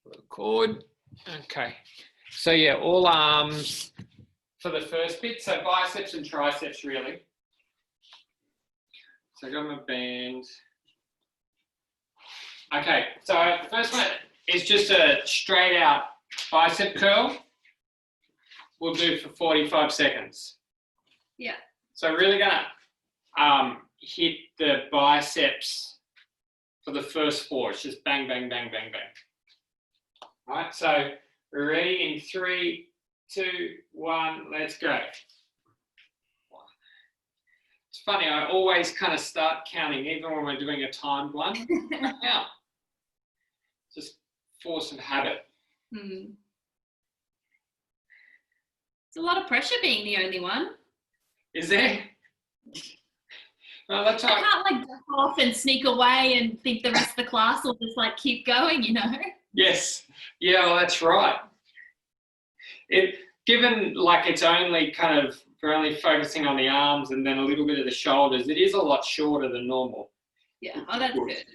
Record. Okay. So yeah, all arms for the first bit. So biceps and triceps really. So I got my band. Okay, so the first one is just a straight out bicep curl. We'll do for 45 seconds. Yeah. So really gonna hit the biceps for the first four. It's just bang, bang, bang, bang, bang. All right, so we're ready in 3, 2, 1, let's go. It's funny, I always kind of start counting, even when we're doing a timed one. Yeah. Just force of habit. It's a lot of pressure being the only one. Is there? Well, that's I can't like duck off and sneak away and think the rest of the class will just like keep going, you know? Yes. Yeah, well, that's right. Given like it's only kind of, we're only focusing on the arms and then a little bit of the shoulders, it is a lot shorter than normal. Yeah, oh, that's good.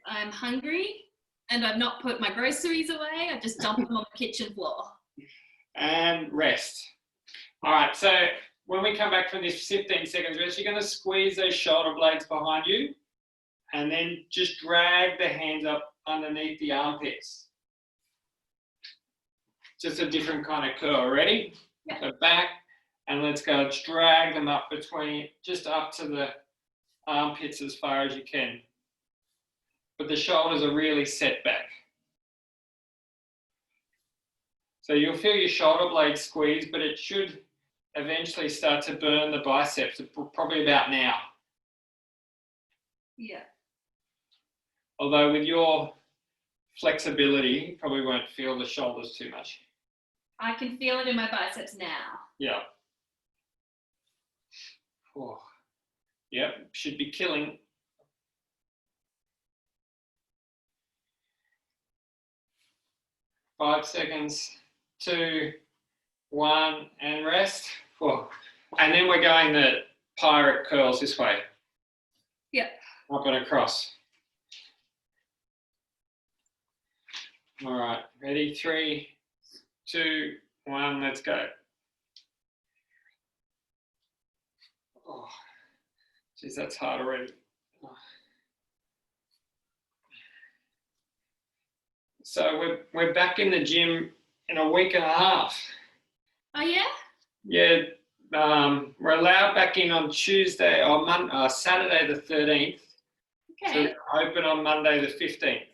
I'm hungry and I've not put my groceries away. I've just dumped them on the kitchen floor. And rest. All right, so when we come back from this 15 seconds rest, you're going to squeeze those shoulder blades behind you and then just drag the hands up underneath the armpits. Just a different kind of curl. Ready? Yeah. So back, and let's go. Let's drag them up between, just up to the armpits as far as you can. But the shoulders are really set back. So you'll feel your shoulder blades squeeze, but it should eventually start to burn the biceps, probably about now. Yeah. Although with your flexibility, you probably won't feel the shoulders too much. I can feel it in my biceps now. Yeah. Oh. Yep, should be killing. Five seconds, 2, 1, and rest. Oh. And then we're going the pirate curls this way. Yeah. Up and across. All right, ready? 3, 2, 1, let's go. Oh, geez, that's hard already. So we're back in the gym in a week and a half. Oh yeah? Yeah, we're allowed back in on Tuesday or Saturday the 13th. Okay. So open on Monday the 15th.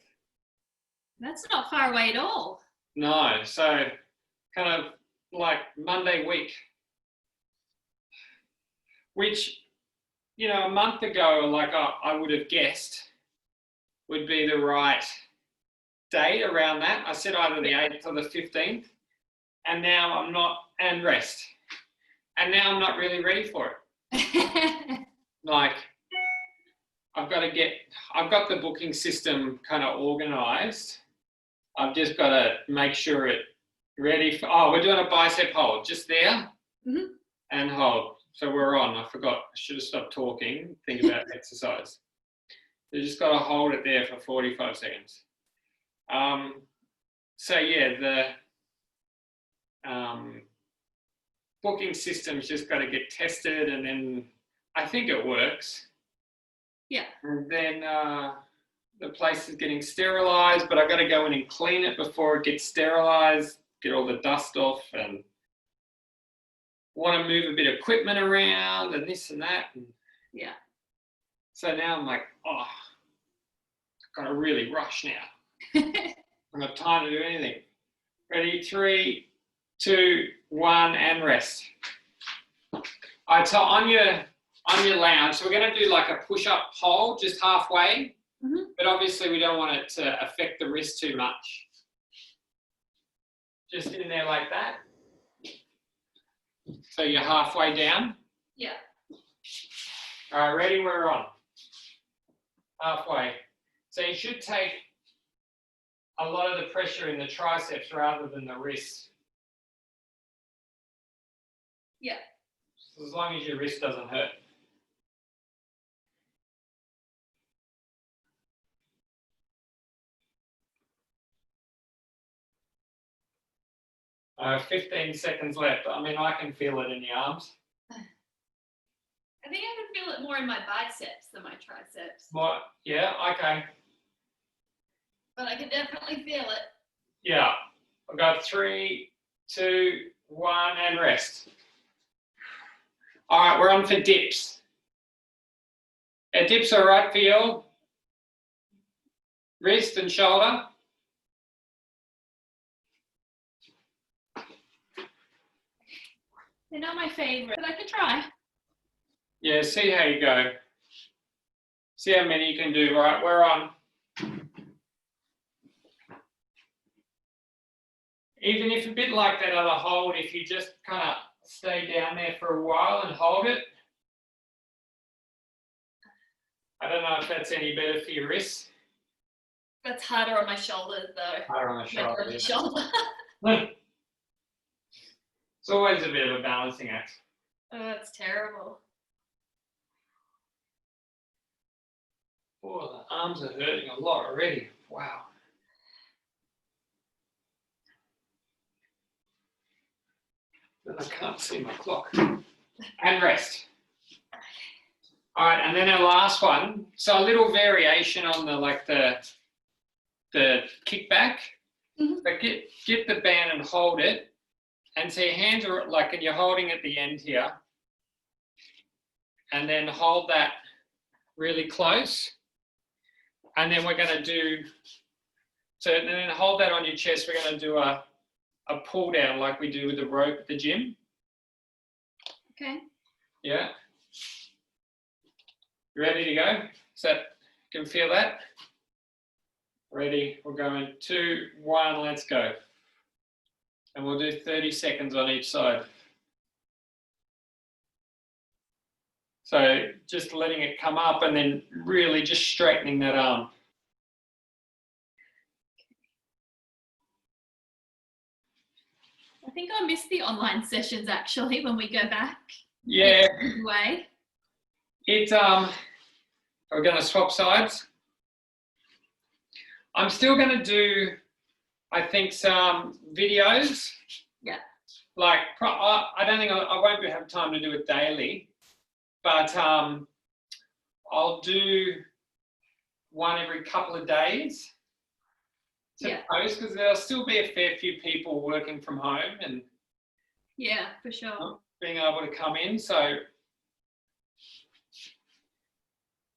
That's not far away at all. No, so kind of like Monday week. Which, you know, a month ago, like I would have guessed would be the right date around that. I said either the 8th or the 15th. And now I'm not, and rest. And now I'm not really ready for it. Like, I've got the booking system kind of organized. I've just got to make sure it ready for, we're doing a bicep hold, just there, and hold. So we're on, I forgot, I should have stopped talking, think about exercise. You just got to hold it there for 45 seconds. So yeah, the booking system's just got to get tested and then I think it works. Yeah. And then the place is getting sterilized, but I got to go in and clean it before it gets sterilized, get all the dust off, and want to move a bit of equipment around and this and that. And yeah. So now I'm like, I've got to really rush now. I don't have time to do anything. Ready? 3, 2, 1, and rest. All right, so on your lounge, so we're going to do like a push-up hold just halfway, but obviously we don't want it to affect the wrist too much. Just in there like that. So you're halfway down? Yeah. All right, ready? We're on. Halfway. So you should take a lot of the pressure in the triceps rather than the wrist. Yeah. So as long as your wrist doesn't hurt. 15 seconds left. I mean, I can feel it in the arms. I think I can feel it more in my biceps than my triceps, What? Yeah, okay. but I can definitely feel it. Yeah. I've got 3, 2, 1, and rest. All right, we're on for dips. Are dips all right for you? Wrist and shoulder? They're not my favourite, but I can try. Yeah, see how you go. See how many you can do. Right, we're on. Even if a bit like that other hold, if you just kind of stay down there for a while and hold it. I don't know if that's any better for your wrists. That's harder on my shoulders though. Harder on the shoulder. My shoulder. It's always a bit of a balancing act. Oh, that's terrible. Oh, the arms are hurting a lot already. Wow. Then I can't see my clock. And rest. All right, and then our last one. So a little variation on the kickback. Mhm. But get the band and hold it. And so your hands are like, and you're holding at the end here. And then hold that really close. And then we're going to do, so then hold that on your chest. We're going to do a pull down like we do with the rope at the gym. Okay. Yeah. You ready to go? So can you feel that? Ready? We're going 2, 1, let's go. And we'll do 30 seconds on each side. So just letting it come up and then really just straightening that arm. I think I'll miss the online sessions actually when we go back. Yeah. Way. We're going to swap sides. I'm still going to do, I think, some videos. Yeah. Like, I don't think I won't have time to do it daily, but I'll do one every couple of days to post, because there'll still be a fair few people working from home and yeah, for sure. not being able to come in. So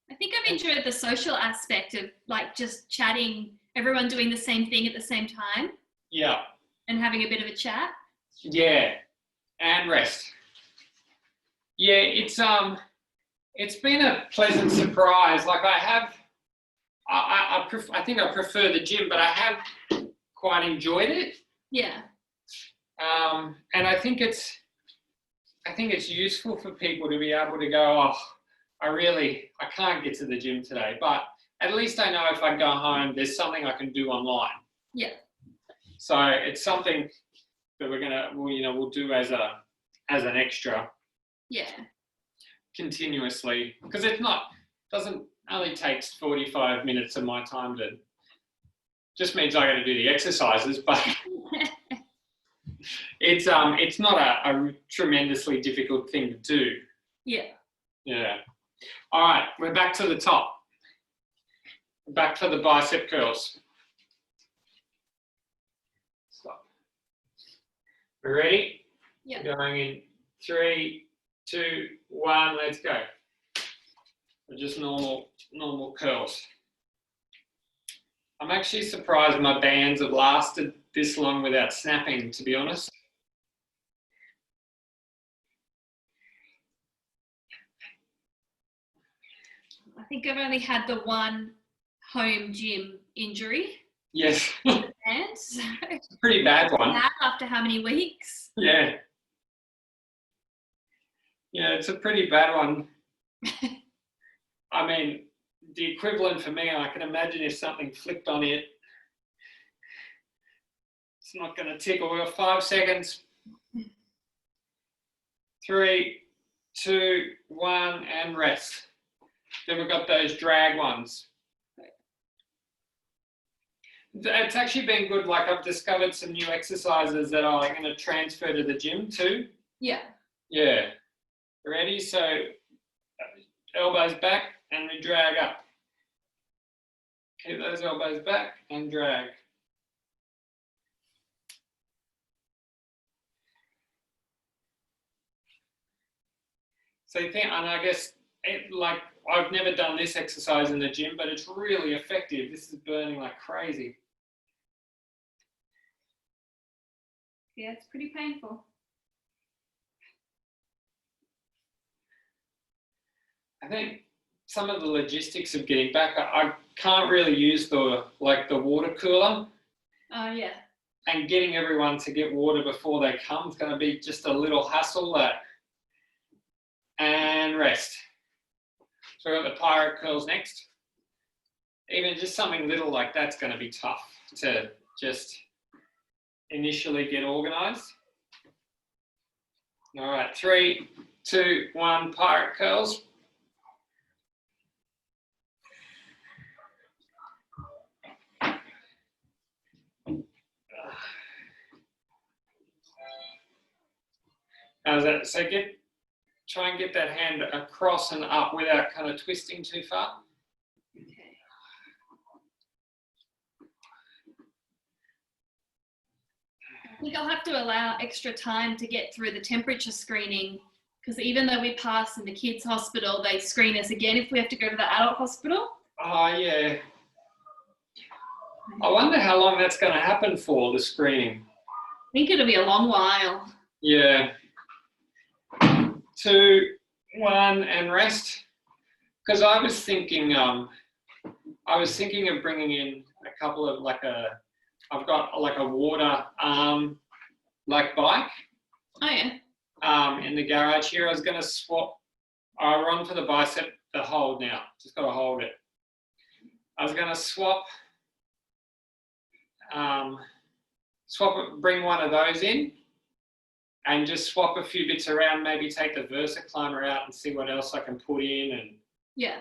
I think I've enjoyed the social aspect of like just chatting, everyone doing the same thing at the same time. Yeah. And having a bit of a chat. Yeah. And rest. Yeah, it's been a pleasant surprise. Like I think I prefer the gym, but I have quite enjoyed it. Yeah. And I think it's useful for people to be able to go, oh, I can't get to the gym today, but at least I know if I go home, there's something I can do online. Yeah. So it's something that we'll do as an extra. Yeah. Continuously, because doesn't only takes 45 minutes of my time to, just means I got to do the exercises, but it's not a tremendously difficult thing to do. Yeah. Yeah. All right, we're back to the top. Back to the bicep curls. Stop. We ready? Yeah. We're going in 3, 2, 1, let's go. Just normal curls. I'm actually surprised my bands have lasted this long without snapping, to be honest. I think I've only had the one home gym injury. Yes. And so It's a pretty bad one. after how many weeks? Yeah. Yeah, it's a pretty bad one. I mean, the equivalent for me, I can imagine if something flicked on it. It's not going to tickle. We've got 5 seconds. 3, 2, 1, and rest. Then we've got those drag ones. It's actually been good. Like I've discovered some new exercises that I'm going to transfer to the gym too. Yeah. Yeah. Ready? So elbows back and we drag up. Keep those elbows back and drag. So you think, and I guess, like I've never done this exercise in the gym, but it's really effective. This is burning like crazy. Yeah, it's pretty painful. I think some of the logistics of getting back, I can't really use the water cooler. Oh, yeah. And getting everyone to get water before they come is going to be just a little hassle. And rest. So we've got the pirate curls next. Even just something little like that's going to be tough to just initially get organised. All right, 3, 2, 1, pirate curls. How's that? So try and get that hand across and up without kind of twisting too far. Okay. I think I'll have to allow extra time to get through the temperature screening, because even though we pass in the kids' hospital, they screen us again if we have to go to the adult hospital. Oh, yeah. I wonder how long that's going to happen for, the screening. I think it'll be a long while. Yeah. 2, 1, and rest. Because I was thinking of bringing in a couple of I've got like a water bike. Oh yeah. In the garage here. I was going to swap. I run for the bicep, the hold now. Just got to hold it. I was going to swap. Bring one of those in. And just swap a few bits around, maybe take the Versa Climber out and see what else I can put in. And yeah.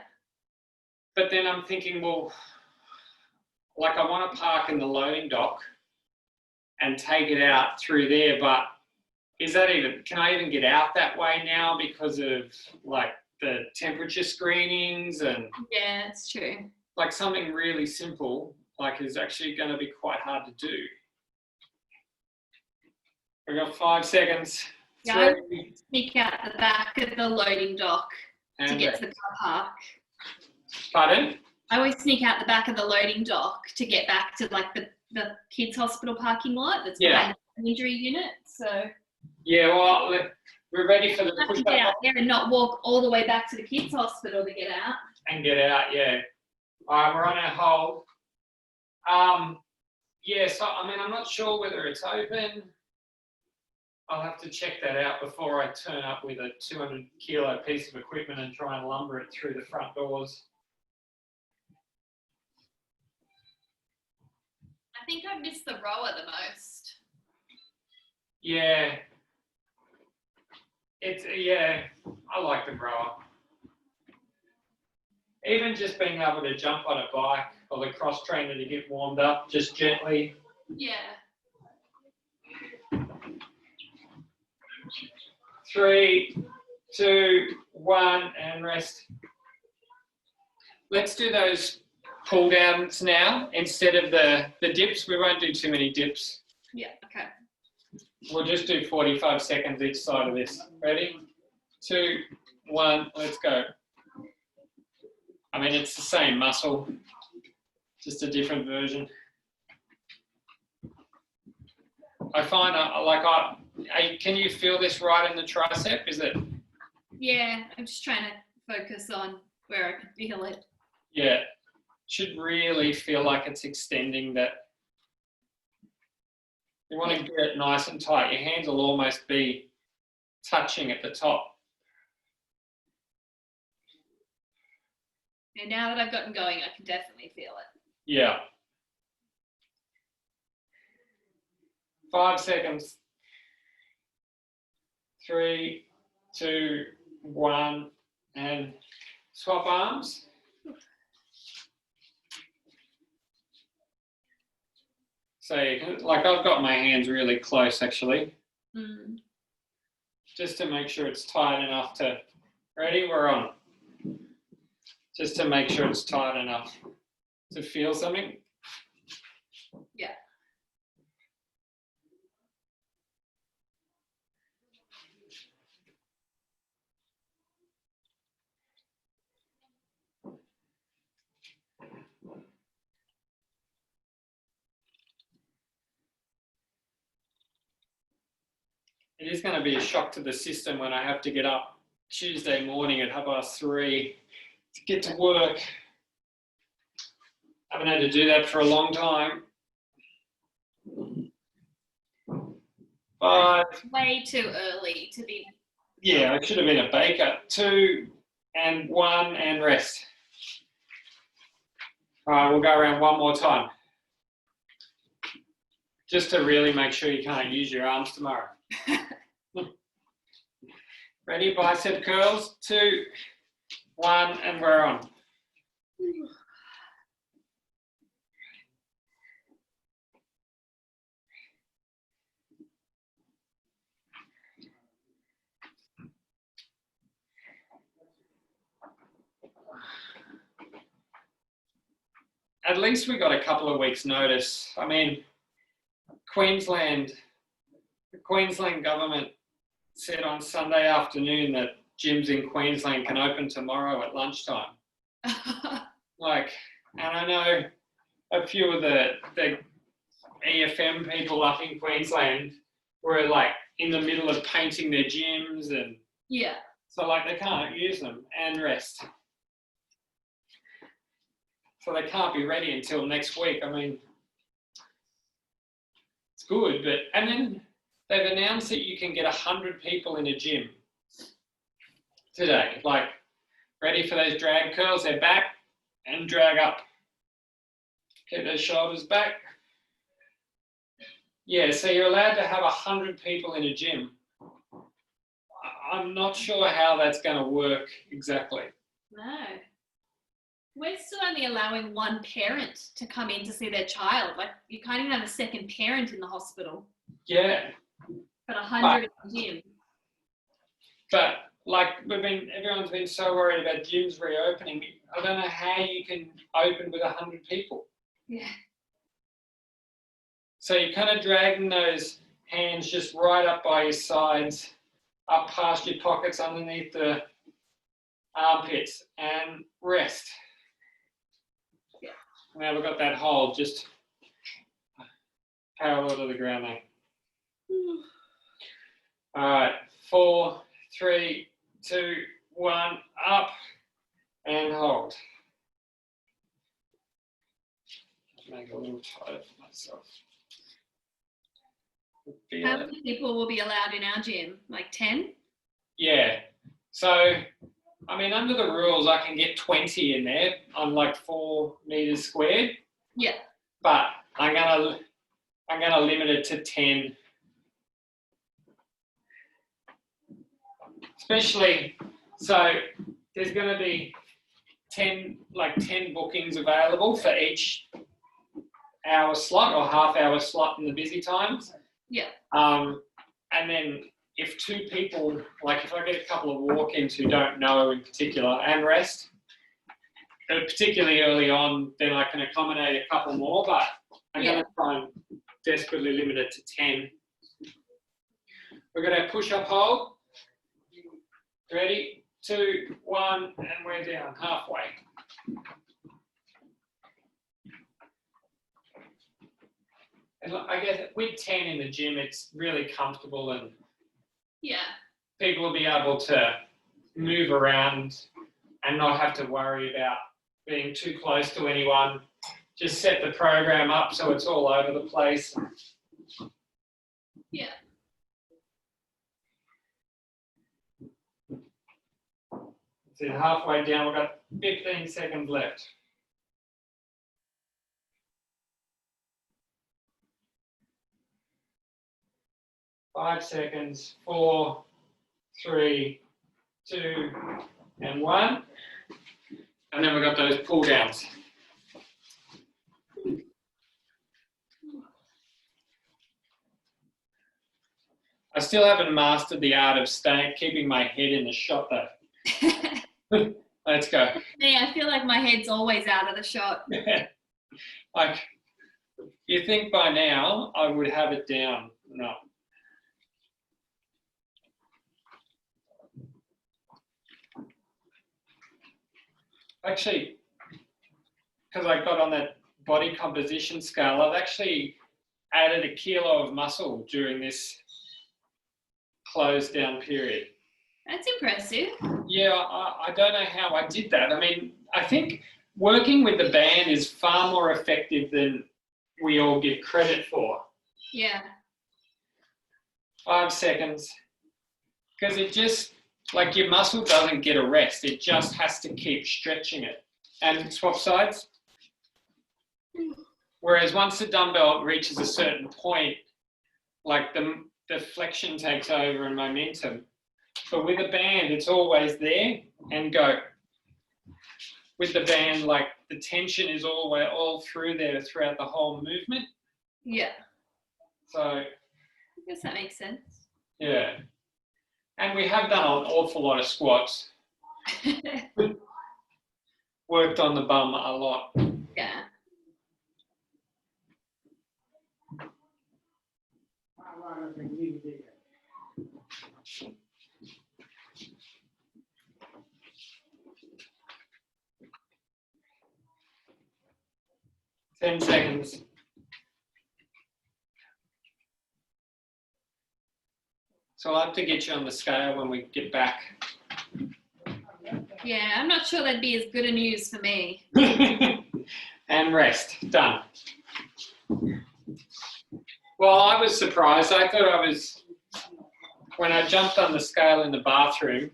But then I'm thinking, well, like I want to park in the loading dock and take it out through there, but can I even get out that way now because of like the temperature screenings and yeah, it's true. Like something really simple, like is actually going to be quite hard to do. We've got 5 seconds. Yeah, I would sneak out the back of the loading dock to get to the car park. Pardon? I always sneak out the back of the loading dock to get back to like the kids' hospital parking lot that's behind the injury unit. So yeah, well, we're ready for the push to get out there and not walk all the way back to the kids' hospital to get out. And get out, yeah. All right, we're on our hold. Yeah, so I mean, I'm not sure whether it's open. I'll have to check that out before I turn up with a 200 kilo piece of equipment and try and lumber it through the front doors. I think I missed the rower the most. Yeah. I like the rower. Even just being able to jump on a bike or the cross trainer to get warmed up just gently. Yeah. 3, 2, 1, and rest. Let's do those pull downs now instead of the dips. We won't do too many dips. Yeah, okay. We'll just do 45 seconds each side of this. Ready? 2, 1, let's go. I mean, it's the same muscle, just a different version. I find can you feel this right in the tricep? Is it? Yeah, I'm just trying to focus on where I can feel it. Yeah, should really feel like it's extending that. You want to get it nice and tight. Your hands will almost be touching at the top. And now that I've gotten going, I can definitely feel it. Yeah. 5 seconds. 3, 2, 1, and swap arms. So, like, I've got my hands really close actually, just to make sure it's tight enough to. Ready? We're on. Just to make sure it's tight enough to feel something. Yeah. It is going to be a shock to the system when I have to get up Tuesday morning at 3:30 to get to work. I haven't had to do that for a long time. 5. Way too early to be. Yeah, I should have been a baker. 2 and 1 and rest. All right, we'll go around one more time. Just to really make sure you can't use your arms tomorrow. Ready? Bicep curls. 2, 1, and we're on. At least we got a couple of weeks' notice. I mean, the Queensland government said on Sunday afternoon that gyms in Queensland can open tomorrow at lunchtime. Like, and I know a few of the EFM people up in Queensland were like in the middle of painting their gyms, and Yeah. so like they can't use them and rest. So they can't be ready until next week. I mean, it's good, but and then they've announced that you can get 100 people in a gym today. Like, ready for those drag curls? They're back and drag up. Keep those shoulders back. Yeah, so you're allowed to have 100 people in a gym. I'm not sure how that's going to work exactly. No. We're still only allowing one parent to come in to see their child. Like, you can't even have a second parent in the hospital. Yeah. But 100 in the gym. But like everyone's been so worried about gyms reopening. I don't know how you can open with 100 people. Yeah. So you're kind of dragging those hands just right up by your sides, up past your pockets, underneath the armpits, and rest. Yeah. Now we've got that hold just parallel to the ground there. All right, 4, 3, 2, 1, up and hold. Make it a little tighter for myself. How many people will be allowed in our gym? Like 10? Yeah. So, I mean, under the rules, I can get 20 in there on like 4 meters squared. Yeah. But I'm gonna limit it to 10. Especially, so there's going to be 10 bookings available for each hour slot or half hour slot in the busy times. Yeah. And then if 2 people, like if I get a couple of walk-ins who don't know in particular and rest, particularly early on, then I can accommodate a couple more, but I'm going to try and desperately limit it to 10. We're going to push up hold. Ready? 2, 1, and we're down halfway. And I guess with 10 in the gym, it's really comfortable, and people will be able to move around and not have to worry about being too close to anyone. Just set the program up so it's all over the place. Yeah. So halfway down, we've got 15 seconds left. Five seconds, 4, 3, 2, and 1. And then we've got those pull downs. still haven't mastered the art of keeping my head in the shot though. Let's go. Me, I feel like my head's always out of the shot. Like, you think by now I would have it down? No. Actually, because I got on that body composition scale, I've actually added a kilo of muscle during this closed down period. That's impressive. Yeah, I don't know how I did that. I mean, I think working with the band is far more effective than we all give credit for. Yeah. 5 seconds. Because it just, like, your muscle doesn't get a rest. It just has to keep stretching it. And swap sides. Whereas once the dumbbell reaches a certain point, like the flexion takes over and momentum. But with a band, it's always there and go. With the band, like, the tension is all through there throughout the whole movement. Yeah. So, I guess that makes sense. yeah. And we have done an awful lot of squats. Worked on the bum a lot. Yeah. Ten seconds. So I'll have to get you on the scale when we get back. Yeah, I'm not sure that'd be as good a news for me. And rest. Done. Well, I was surprised. I thought I was, when I jumped on the scale in the bathroom,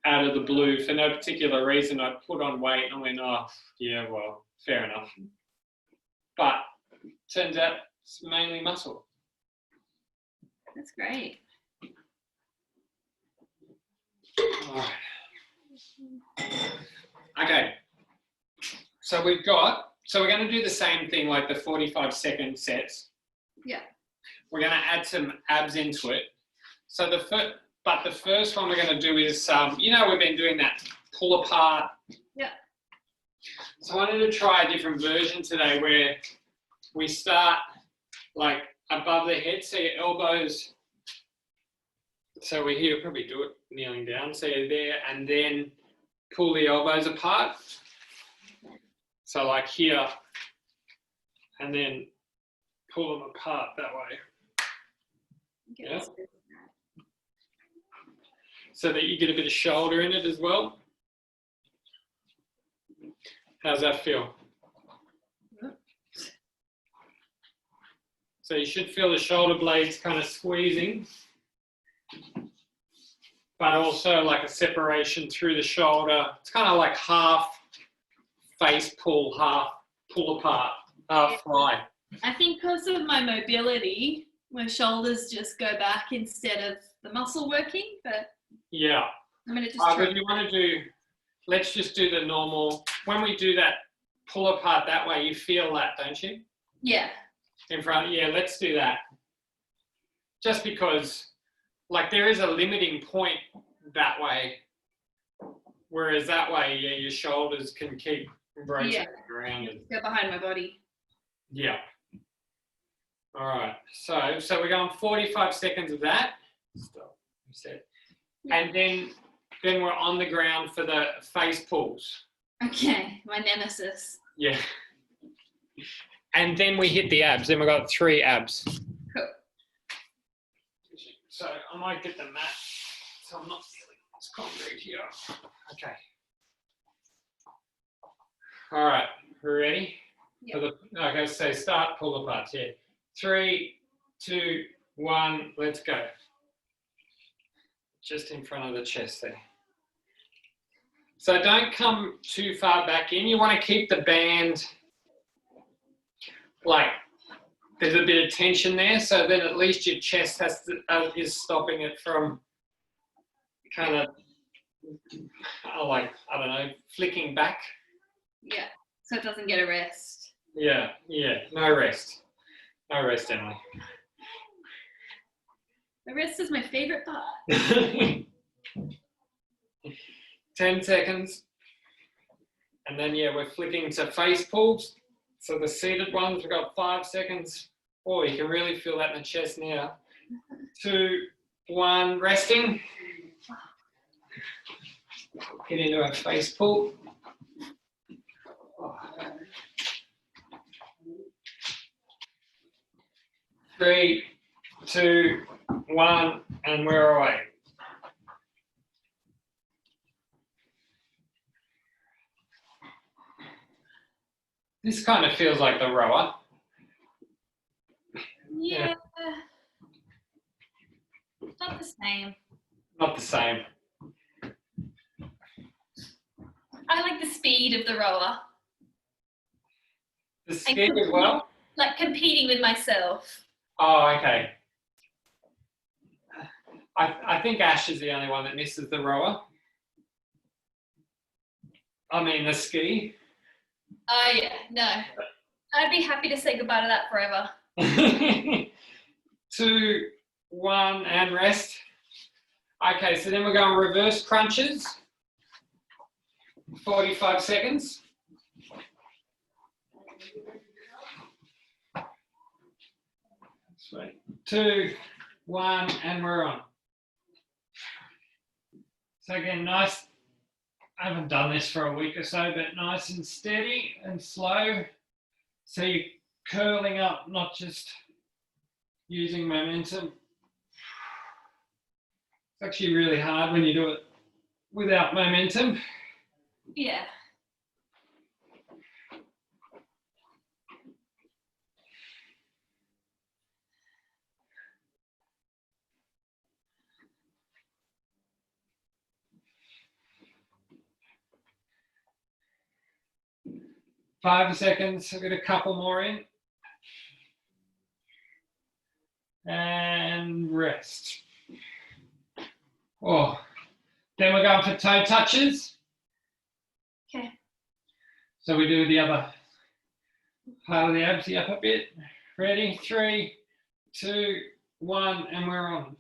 out of the blue, for no particular reason, I put on weight and went, oh, yeah, well, fair enough. But turns out it's mainly muscle. That's great. All right. Okay. So we're going to do the same thing like the 45-second sets. Yeah. We're going to add some abs into it. So the first one we're going to do is, we've been doing that pull apart. Yeah. So I wanted to try a different version today where we start like above the head, so your elbows. So we're here, probably do it kneeling down. So you're there and then pull the elbows apart. So like here and then pull them apart that way. Yeah. So that you get a bit of shoulder in it as well. How's that feel? So you should feel the shoulder blades kind of squeezing, but also like a separation through the shoulder. It's kind of like half face pull, half pull apart, half fly. I think because of my mobility, my shoulders just go back instead of the muscle working, but yeah. I'm going to just try. But you want to do, let's just do the normal. When we do that pull apart that way, you feel that, don't you? Yeah. In front, yeah, let's do that. Just because, like, there is a limiting point that way, whereas that way, yeah, your shoulders can keep rotating around it. Go behind my body. Yeah. All right. So we're going 45 seconds of that. Stop. Reset. And then we're on the ground for the face pulls. Okay, my nemesis. Yeah. And then we hit the abs. Then we've got 3 abs. Cool. So I might get the mat so I'm not feeling this concrete here. Okay. All right. We ready? Yeah. Okay, so start pull apart. Yeah. 3, 2, 1, let's go. Just in front of the chest there. So don't come too far back in. You want to keep the band, like, there's a bit of tension there, so then at least your chest is stopping it from kind of, flicking back. Yeah, so it doesn't get a rest. Yeah, no rest. No rest, Emily. The rest is my favorite part. 10 seconds. And then, yeah, we're flicking to face pulls. So the seated ones, we've got 5 seconds. Oh, you can really feel that in the chest now. 2, 1, resting. Get into a face pull. 3, 2, 1, and we're away. This kind of feels like the rower. Yeah. Not the same. Not the same. I like the speed of the rower. The speed as well? Like competing with myself. Oh, okay. I think Ash is the only one that misses the rower. I mean, the ski. Oh, yeah, no. I'd be happy to say goodbye to that forever. 2, 1, and rest. Okay, so then we're going reverse crunches. 45 seconds. Sweet. 2, 1, and we're on. So again, nice. I haven't done this for a week or so, but nice and steady and slow. So you're curling up, not just using momentum. It's actually really hard when you do it without momentum. Yeah. Five seconds, I'll get a couple more in. And rest. Oh, then we're going for toe touches. Okay. So we do the other part of the abs, the upper bit. Ready? 3, 2, 1, and we're on.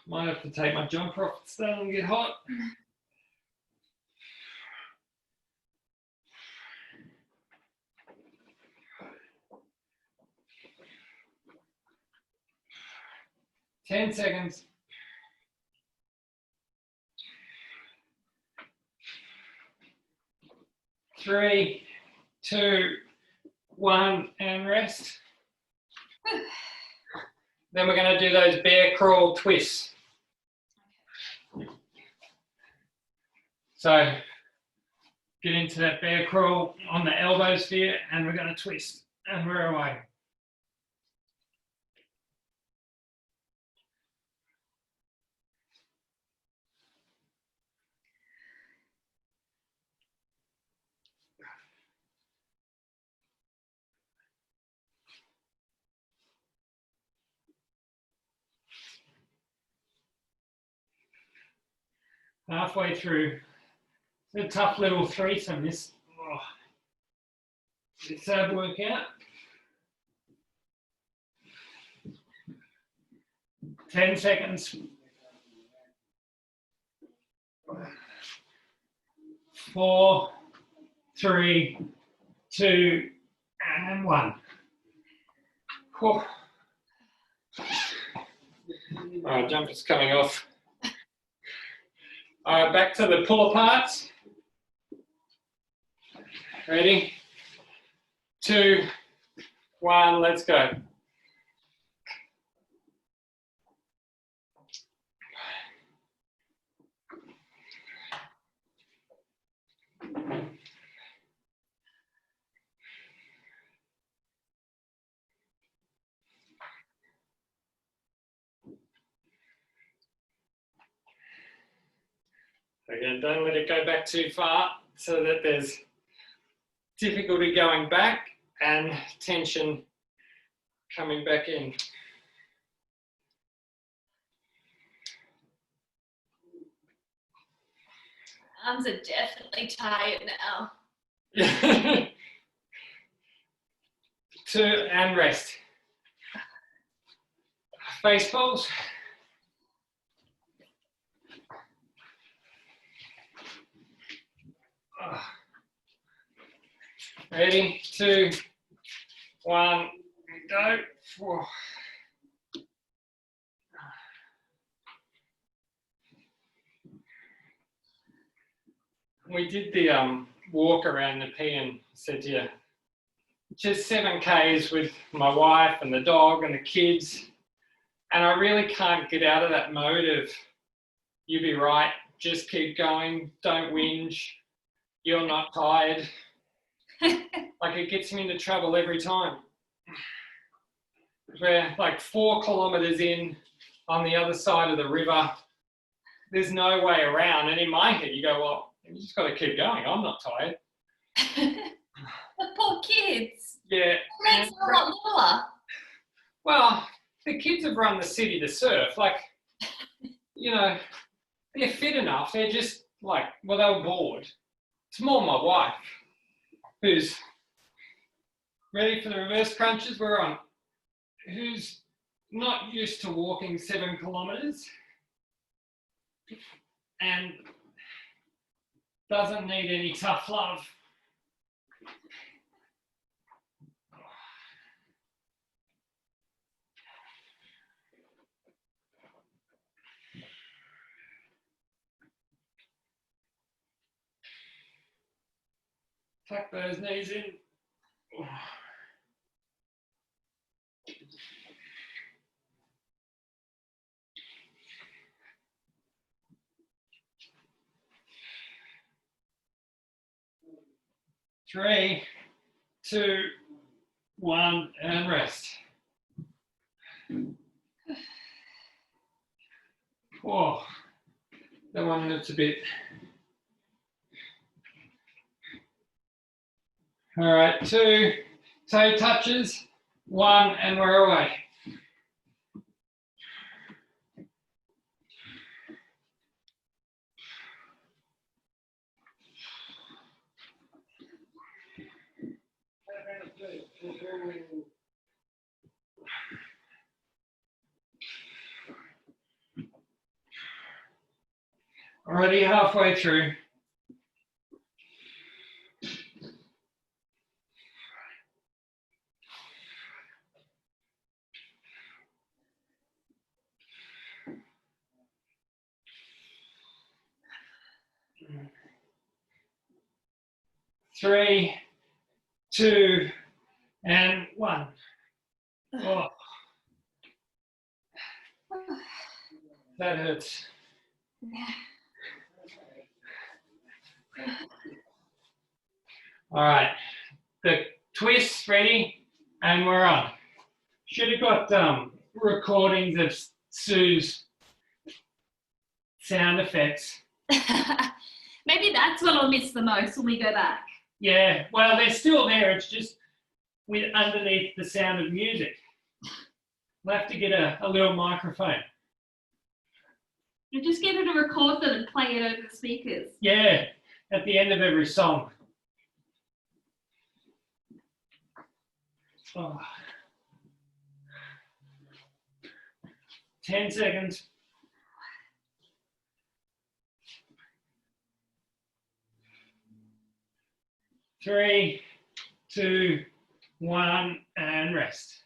Might have to take my jumper off, it's starting to get hot. Ten seconds. 3, 2, 1, and rest. Then we're going to do those bear crawl twists. So get into that bear crawl on the elbows here, and we're going to twist, and we're away. Halfway through. It's a tough little threesome, this ab workout. 10 seconds. 4, 3, 2, and 1. Whew. All right, jumper's coming off. All right, back to the pull aparts. Ready? 2, 1, let's go. Again, don't let it go back too far so that there's difficulty going back. and tension coming back in. Arms are definitely tired now. 2 and rest. Face pulls. Ready, 2, 1, go. 4. We did the walk around the Nepean, said to you, just 7 Ks with my wife and the dog and the kids. And I really can't get out of that mode of, you be right, just keep going, don't whinge, you're not tired. Like, it gets me into trouble every time. We're like 4 kilometres in on the other side of the river. There's no way around. And in my head, you go, well, you just got to keep going. I'm not tired. The poor kids. Yeah. Legs are a lot littler. Well, the kids have run the city to surf. Like, you know, they're fit enough. They're just like, well, they were bored. It's more my wife, who's ready for the reverse crunches we're on, who's not used to walking 7 kilometres and doesn't need any tough love. Tuck those knees in. Three, 2, 1, and rest. Whoa, that one looks a bit. All right, 2 toe touches, 1, and we're away. Already halfway through. Three, 2, and 1. Oh, that hurts. All right, the twist ready, and we're on. Should have got recordings of Sue's sound effects. Maybe that's what I'll miss the most when we go back. Yeah, well, they're still there. It's just with underneath the sound of music. We'll have to get a little microphone. You just get her to record them and play it over the speakers. Yeah, at the end of every song. Oh. 10 seconds. Three, 2, 1, and rest.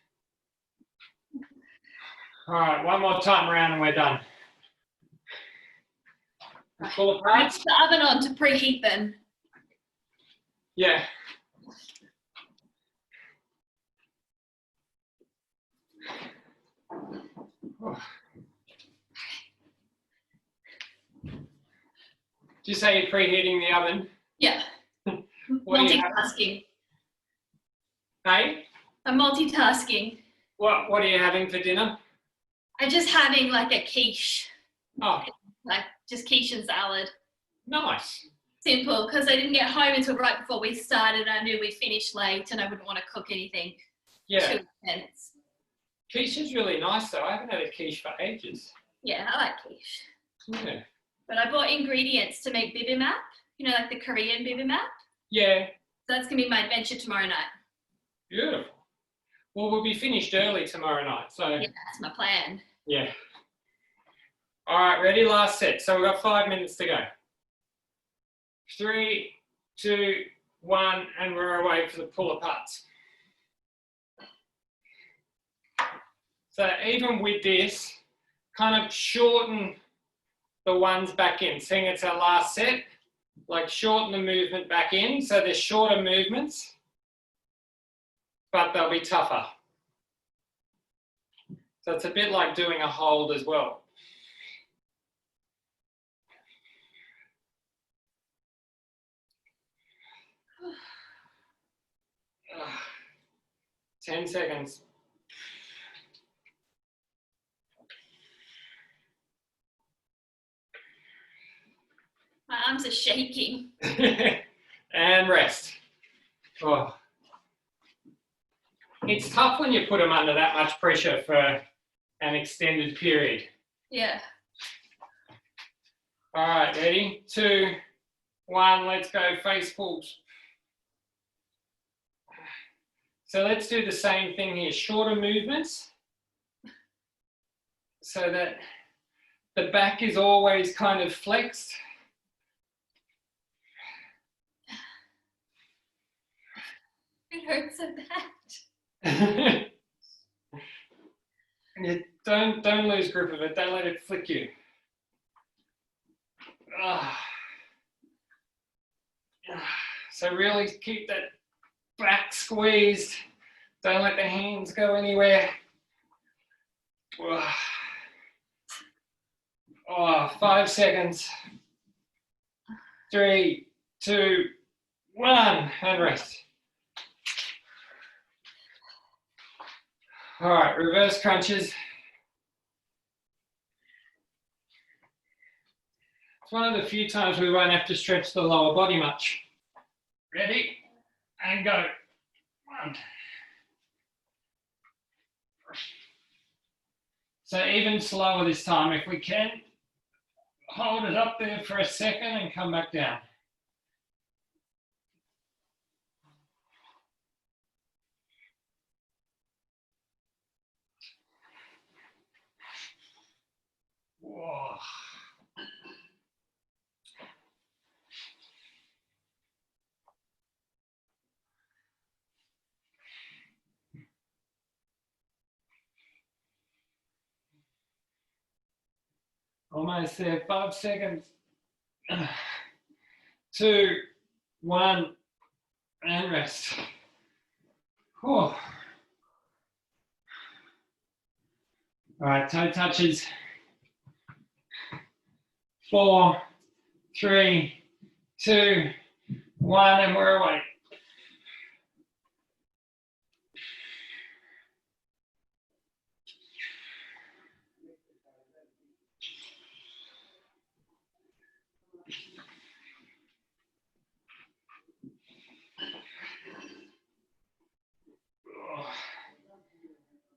All right, one more time around and we're done. Pull apart. Put the oven on to preheat them. Yeah. Oh. Did you say you're preheating the oven? Yeah. What do you have? Multitasking. Hey? I'm multitasking. What are you having for dinner? I'm just having like a quiche. Oh, Like just quiche and salad. nice. Simple, because I didn't get home until right before we started. I knew we'd finish late and I wouldn't want to cook anything Yeah. too intense. Quiche is really nice though. I haven't had a quiche for ages. Yeah, I like quiche. Yeah. But I bought ingredients to make bibimbap, you know, like the Korean bibimbap. Yeah. So that's going to be my adventure tomorrow night. Beautiful. Well, we'll be finished early tomorrow night. So Yeah, that's my plan. yeah. All right, ready? Last set. So we've got 5 minutes to go. 3, 2, 1, and we're away for the pull-aparts. So even with this, kind of shorten the ones back in. Seeing it's our last set, like shorten the movement back in. So there's shorter movements, but they'll be tougher. So it's a bit like doing a hold as well. Uh, 10 seconds. My arms are shaking. And rest. Oh. It's tough when you put them under that much pressure for an extended period. Yeah. All right, ready? 2, 1, let's go face pulls. So let's do the same thing here, shorter movements so that the back is always kind of flexed. It hurts so bad. Yeah, don't lose grip of it, don't let it flick you. So really keep that back squeezed. Don't let the hands go anywhere. 5 seconds. 3, 2, 1, and rest. All right, reverse crunches. It's one of the few times we won't have to stretch the lower body much. Ready? And go. 1. So even slower this time if we can. Hold it up there for a second and come back down. Whoa. Almost there, 5 seconds. 2, 1, and rest. Whew. All right, toe touches. 4, 3, 2, 1, and we're away.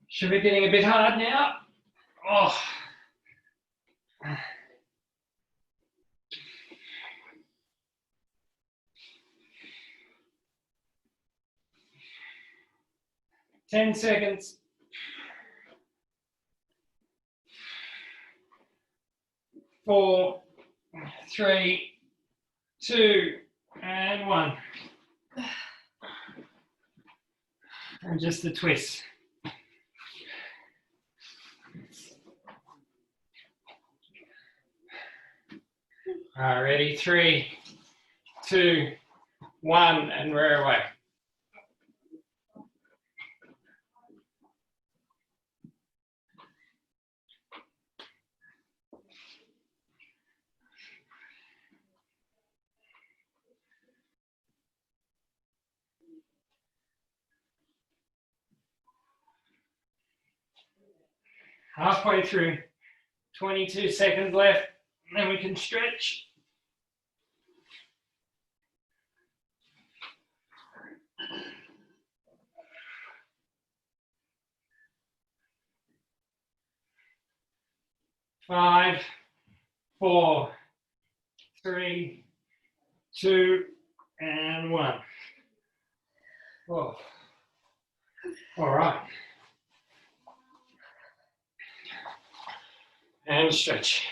Should be getting a bit hard now. Oh. Ten seconds. 4, 3, 2, and 1. And just the twist. All right, ready? 3, 2, 1, and we're away. Halfway through, 22 seconds left, and then we can stretch. 5, 4, 3, 2, and 1. Oh. All right. And stretch.